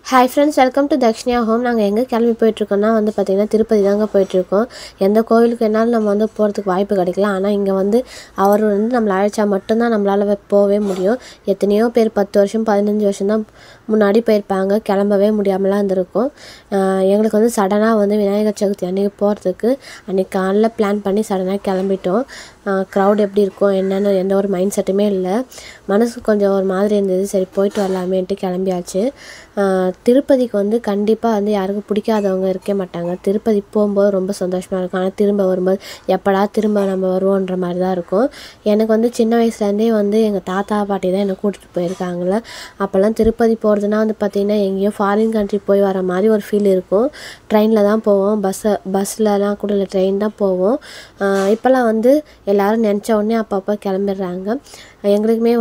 Hi friends, welcome to Dakshinya home. நாங்கள் எங்கே கிளம்பி போயிட்டுருக்கோன்னா பார்த்திங்கன்னா திருப்பதி தாங்க போயிட்டுருக்கோம். எந்த கோவிலுக்கு என்னாலும் நம்ம போகிறதுக்கு வாய்ப்பு கிடைக்கலாம். ஆனால் இங்கே அவர் நம்மளை அழைச்சா மட்டும்தான் நம்மளால் போகவே முடியும். எத்தனையோ பேர் 10 வருஷம் 15 வருஷம் தான் முன்னாடி போயிருப்பாங்க, கிளம்பவே முடியாமலாம் இருந்திருக்கும். எங்களுக்கு சடனாக விநாயகர் சதுர்த்தி அன்றைக்கி போகிறதுக்கு அன்றைக்கி காலைல பிளான் பண்ணி சடனாக கிளம்பிட்டோம். க்ரௌட் எப்படி இருக்கும் என்னென்னு எந்த ஒரு மைண்ட் செட்டுமே இல்லை. மனசுக்கு கொஞ்சம் ஒரு மாதிரி இருந்தது. சரி போயிட்டு வரலாமேன்ட்டு கிளம்பியாச்சு. திருப்பதிக்கு கண்டிப்பாக யாருக்கும் பிடிக்காதவங்க இருக்கே மாட்டாங்க. திருப்பதி போகும்போது ரொம்ப சந்தோஷமாக இருக்கும். ஆனால் திரும்ப வரும்போது எப்படா திரும்ப நம்ம வருவோன்ற மாதிரி தான் இருக்கும். எனக்கு சின்ன வயசுலேருந்தே எங்கள் தாத்தா பாட்டி தான் என்னை கூட்டிகிட்டு போயிருக்காங்களே. அப்போல்லாம் திருப்பதி போகிறதுனா பார்த்திங்கன்னா எங்கேயோ ஃபாரின் கண்ட்ரி போய் வர மாதிரி ஒரு ஃபீல் இருக்கும். ட்ரெயினில் தான் போவோம், பஸ்லலாம் கூட இல்லை, ட்ரெயின் தான் போவோம். இப்போல்லாம் எல்லோரும் நினச்ச உடனே அப்பப்போ கிளம்பிடுறாங்க. எங்களுக்குமே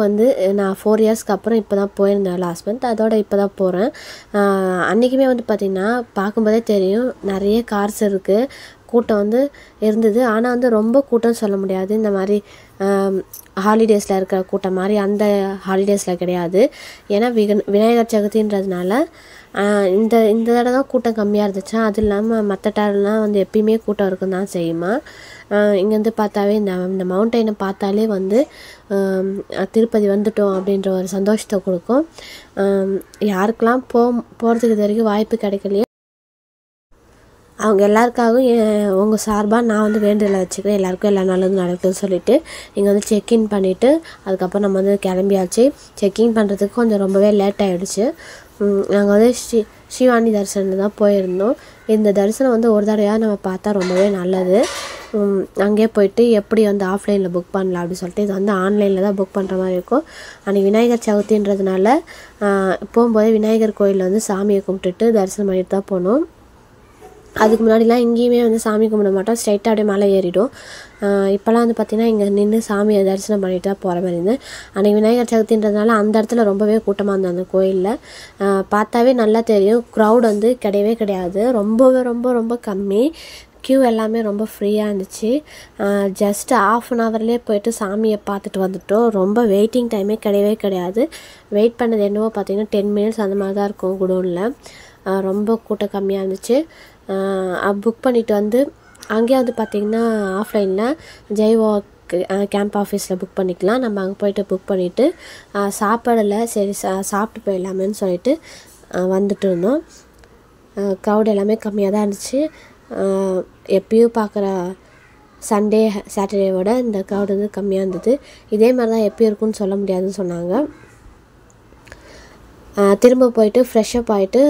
நான் 4 இயர்ஸ்க்கு அப்புறம் இப்போ தான் போயிருந்தேன் லாஸ்ட் மந்த். அதோட இப்போ தான் போகிறேன். அன்றைக்குமே பார்த்திங்கன்னா பார்க்கும்போதே தெரியும், நிறைய கார்ஸ் இருக்குது, கூட்டம் இருந்தது. ஆனால் ரொம்ப கூட்டம் சொல்ல முடியாது. இந்த மாதிரி ஹாலிடேஸில் இருக்கிற கூட்டம் மாதிரி அந்த ஹாலிடேஸில் கிடையாது. ஏன்னா விநாயகர் சதுர்த்தின்றதுனால இந்த தடவை தான் கூட்டம் கம்மியாக இருந்துச்சா. அது இல்லாமல் மற்ற டைம்லாம் எப்பயுமே கூட்டம் இருக்கும் தான் செய்யுமா. இங்கேருந்து பார்த்தாவே இந்த மவுண்டெயினை பார்த்தாலே திருப்பதி வந்துட்டோம் அப்படின்ற ஒரு சந்தோஷத்தை கொடுக்கும். யாருக்கெல்லாம் போகிறதுக்கு இது வரைக்கும் வாய்ப்பு கிடைக்கலையோ அவங்க எல்லாருக்காகவும் உங்கள் சார்பாக நான் வேண்டுதலை வச்சுக்கிறேன். எல்லாேருக்கும் எல்லா நல்லதும் நடக்குதுன்னு சொல்லிவிட்டு இங்கே செக்இன் பண்ணிவிட்டு அதுக்கப்புறம் நம்ம கிளம்பியாச்சு. செக்இன் பண்ணுறதுக்கு கொஞ்சம் ரொம்பவே லேட் ஆகிடுச்சு. நாங்கள் ஸ்ரீவாணி தரிசனம் தான் போயிருந்தோம். இந்த தரிசனம் ஒரு தடவையாக நம்ம பார்த்தா ரொம்பவே நல்லது. அங்கே போயிட்டு எப்படி ஆஃப்லைனில் புக் பண்ணலாம் அப்படின்னு சொல்லிட்டு இது ஆன்லைனில் தான் புக் பண்ணுற மாதிரி இருக்கும். அன்றைக்கி விநாயகர் சதுர்த்தின்றதுனால போகும்போதே விநாயகர் கோயிலில் சாமியை கும்பிட்டுட்டு தரிசனம் பண்ணிட்டு தான் போனோம். அதுக்கு முன்னாடிலாம் எங்கேயுமே சாமி கும்பிட மாட்டோம், ஸ்ட்ரைட்டாக அப்படியே மலை ஏறிடும். இப்போலாம் பார்த்திங்கன்னா இங்கே நின்று சாமியை தரிசனம் பண்ணிட்டு தான் போகிற மாதிரி இருந்தது. அன்றைக்கி விநாயகர் சதுர்த்தின்றதுனால அந்த இடத்துல ரொம்பவே கூட்டமாக இருந்தது. அந்த கோயிலில் பார்த்தாவே நல்லா தெரியும். க்ரௌட் கிடையவே கிடையாது, ரொம்பவே ரொம்ப ரொம்ப கம்மி. க்யூ எல்லாமே ரொம்ப ஃப்ரீயாக இருந்துச்சு. ஜஸ்ட் ½ அன் ஹவர்லேயே போய்ட்டு சாமியை பார்த்துட்டு வந்துட்டோம். ரொம்ப வெயிட்டிங் டைமே கிடையவே கிடையாது. வெயிட் பண்ணது என்னவோ பார்த்திங்கன்னா 10 மினிட்ஸ் அந்த மாதிரி தான் இருக்கும் குடோனில். ரொம்ப கூட்டம் கம்மியாக இருந்துச்சு. புக் பண்ணிவிட்டு அங்கேயே பார்த்திங்கன்னா ஆஃப்லைனில் ஜெய்வாக் கேம்ப் ஆஃபீஸில் புக் பண்ணிக்கலாம். நம்ம அங்கே போய்ட்டு புக் பண்ணிவிட்டு சாப்பாடில் சரி சாப்பிட்டு போயிடலாமேன்னு சொல்லிட்டு வந்துட்டு இருந்தோம். க்ரௌட் எல்லாமே கம்மியாக தான் இருந்துச்சு. எப்பயும் பார்க்குற சண்டே சாட்டர்டேவோட இந்த க்ரௌட் கம்மியாக இருந்தது. இதே மாதிரி தான் எப்பயும் இருக்குன்னு சொல்ல முடியாதுன்னு சொன்னாங்க. திரும்ப போயிட்டு ஃப்ரெஷ்அப் ஆகிட்டு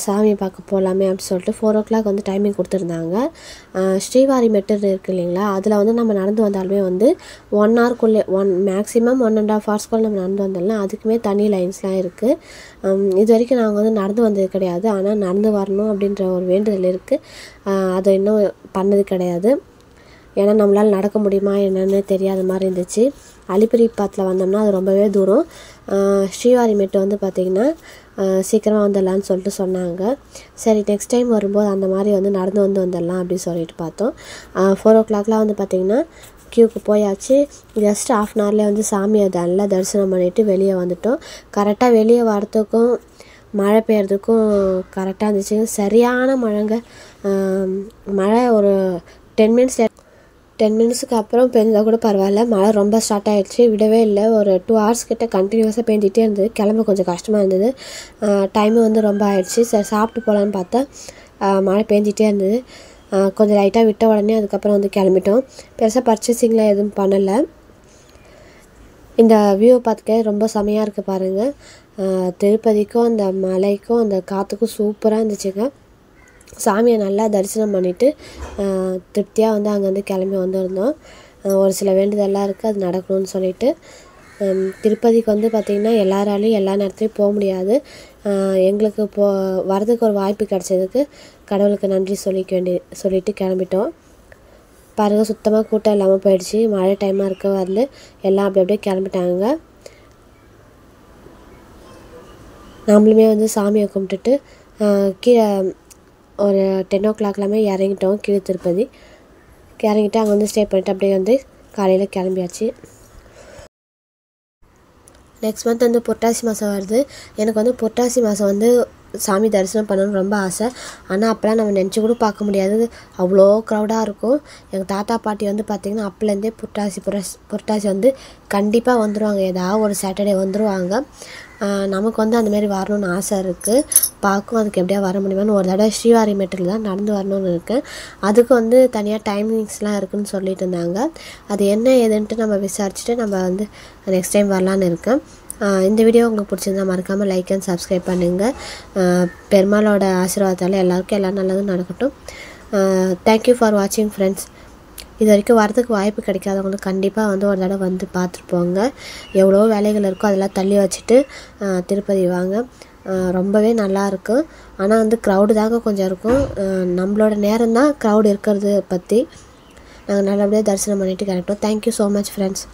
சாமியை பார்க்க போகலாமே அப்படின்னு சொல்லிட்டு 4 o'clock டைமிங் கொடுத்துருந்தாங்க. ஸ்ரீவாரி மெட்டர் இருக்குது இல்லைங்களா, அதில் நம்ம நடந்து வந்தாலுமே 1 hourக்குள்ளே மேக்ஸிமம் 1.5 hours நம்ம நடந்து வந்தாலும் அதுக்குமே தனி லைன்ஸ்லாம் இருக்குது. இது வரைக்கும் நாங்கள் நடந்து வந்தது கிடையாது. ஆனால் நடந்து வரணும் அப்படின்ற ஒரு வேண்டுதல் இருக்குது. அதை இன்னும் பண்ணது கிடையாது. ஏன்னா நம்மளால் நடக்க முடியுமா என்னென்னு தெரியாத மாதிரி இருந்துச்சு. அலிப்பிரி பாத்தில் வந்தோம்னா அது ரொம்பவே தூரம். ஸ்ரீவாரி மெட்டு பார்த்திங்கன்னா சீக்கிரமாக வந்துடலான்னு சொல்லிட்டு சொன்னாங்க. சரி நெக்ஸ்ட் டைம் வரும்போது அந்த மாதிரி நடந்து வந்துடலாம் அப்படின்னு சொல்லிட்டு பார்த்தோம். 4 o'clockலாம் பார்த்திங்கன்னா க்யூக்கு போயாச்சு. ஜஸ்ட் ½ அன் ஹவர்லேயே சாமியை நல்லா தரிசனம் பண்ணிவிட்டு வெளியே வந்துட்டோம். கரெக்டாக வெளியே வரத்துக்கும் மழை பெய்யறதுக்கும் கரெக்டாக இருந்துச்சு. சரியான மழைங்க. மழை ஒரு 10 மினிட்ஸுக்கு அப்புறம் பெஞ்சால் கூட பரவாயில்ல. மழை ரொம்ப ஸ்டார்ட் ஆகிடுச்சு, விடவே இல்லை. ஒரு 2 hours கிட்ட கண்டினியூஸாக பெஞ்சிட்டே இருந்தது. கிளம்ப கொஞ்சம் கஷ்டமாக இருந்தது. டைமு ரொம்ப ஆகிடுச்சு. சரி சாப்பிட்டு போகலான்னு பார்த்தா மழை பெஞ்சிட்டே இருந்தது. கொஞ்சம் லைட்டாக விட்ட உடனே அதுக்கப்புறம் கிளம்பிட்டோம். பெருசாக பர்ச்சேசிங்லாம் எதுவும் பண்ணலை. இந்த வியூவை பார்த்துக்க ரொம்ப செமையாக இருக்குது பாருங்கள். திருப்பதிக்கும் அந்த மலைக்கும் அந்த காற்றுக்கும் சூப்பராக இருந்துச்சுங்க. சாமியை நல்லா தரிசனம் பண்ணிவிட்டு திருப்தியாக அங்கேருந்து கிளம்பி வந்திருந்தோம். ஒரு சில வேண்டுதெல்லாம் இருக்குது, அது நடக்கணும்னு சொல்லிட்டு. திருப்பதிக்கு பார்த்திங்கன்னா எல்லாராலையும் எல்லா நேரத்துலையும் போக முடியாது. எங்களுக்கு வரதுக்கு ஒரு வாய்ப்பு கிடச்சதுக்கு கடவுளுக்கு நன்றி சொல்லிட்டு கிளம்பிட்டோம். பாருங்கள், சுத்தமாக கூட்டம் இல்லாமல் போயிடுச்சு. மழை டைமாக இருக்க வரல, எல்லாம் அப்படியே கிளம்பிட்டாங்க. நம்மளுமே சாமியை கும்பிட்டுட்டு கீழே ஒரு 10 o'clockலாமே இறங்கிட்டோம். கீழே திருப்பதி இறங்கிட்டு அங்கே ஸ்டே பண்ணிவிட்டு அப்படியே காலையில் கிளம்பியாச்சு. நெக்ஸ்ட் மந்த் வந்து புரட்டாசி மாதம் வருது. எனக்கு வந்து புரட்டாசி மாதம் வந்து சாமி தரிசனம் பண்ணணும்னு ரொம்ப ஆசை. ஆனால் அப்போலாம் நம்ம நினச்சி கூட பார்க்க முடியாது, அவ்வளோ க்ரௌடாக இருக்கும். எங்கள் தாத்தா பாட்டி வந்து பார்த்திங்கன்னா அப்போலேருந்தே புரட்டாசி வந்து கண்டிப்பாக வந்துடுவாங்க, ஏதாவது ஒரு சாட்டர்டே வந்துடுவாங்க. நமக்கு வந்து அந்தமாரி வரணும்னு ஆசை இருக்குது. பார்க்கும் அதுக்கு எப்படியா வர முடியுமான்னு ஒரு தடவை ஸ்ரீவாரிமேட்டில் தான் நடந்து வரணும்னு இருக்குது. அதுக்கு வந்து தனியாக டைமிங்ஸ்லாம் இருக்குதுன்னு சொல்லிட்டு இருந்தாங்க. அது என்ன ஏதுன்ட்டு நம்ம விசாரிச்சுட்டு நம்ம வந்து நெக்ஸ்ட் டைம் வரலான்னு இருக்கேன். இந்த வீடியோ உங்களுக்கு பிடிச்சிருந்தா மறக்காமல் லைக் அண்ட் சப்ஸ்கிரைப் பண்ணுங்கள். பெருமாளோட ஆசீர்வாதத்தால் எல்லாருக்கும் எல்லாம் நல்லதும் நடக்கட்டும். தேங்க்யூ ஃபார் வாட்சிங் ஃப்ரெண்ட்ஸ். இது வரைக்கும் வரதுக்கு வாய்ப்பு கிடைக்காதவங்களுக்கு கண்டிப்பாக வந்து ஒரு தடவை வந்து பார்த்துட்டு போங்க. எவ்வளோ வேலைகள் இருக்கோ அதெல்லாம் தள்ளி வச்சுட்டு திருப்பதி வாங்க. ரொம்பவே நல்லாயிருக்கும். ஆனால் வந்து க்ரௌடு தாங்க கொஞ்சம் இருக்கும். நம்மளோட நேரம் தான் க்ரௌடு இருக்கிறது பற்றி. நாங்கள் நல்லபடியாக தரிசனம் பண்ணிவிட்டு கிளம்பிட்டோம். Thank you so much friends.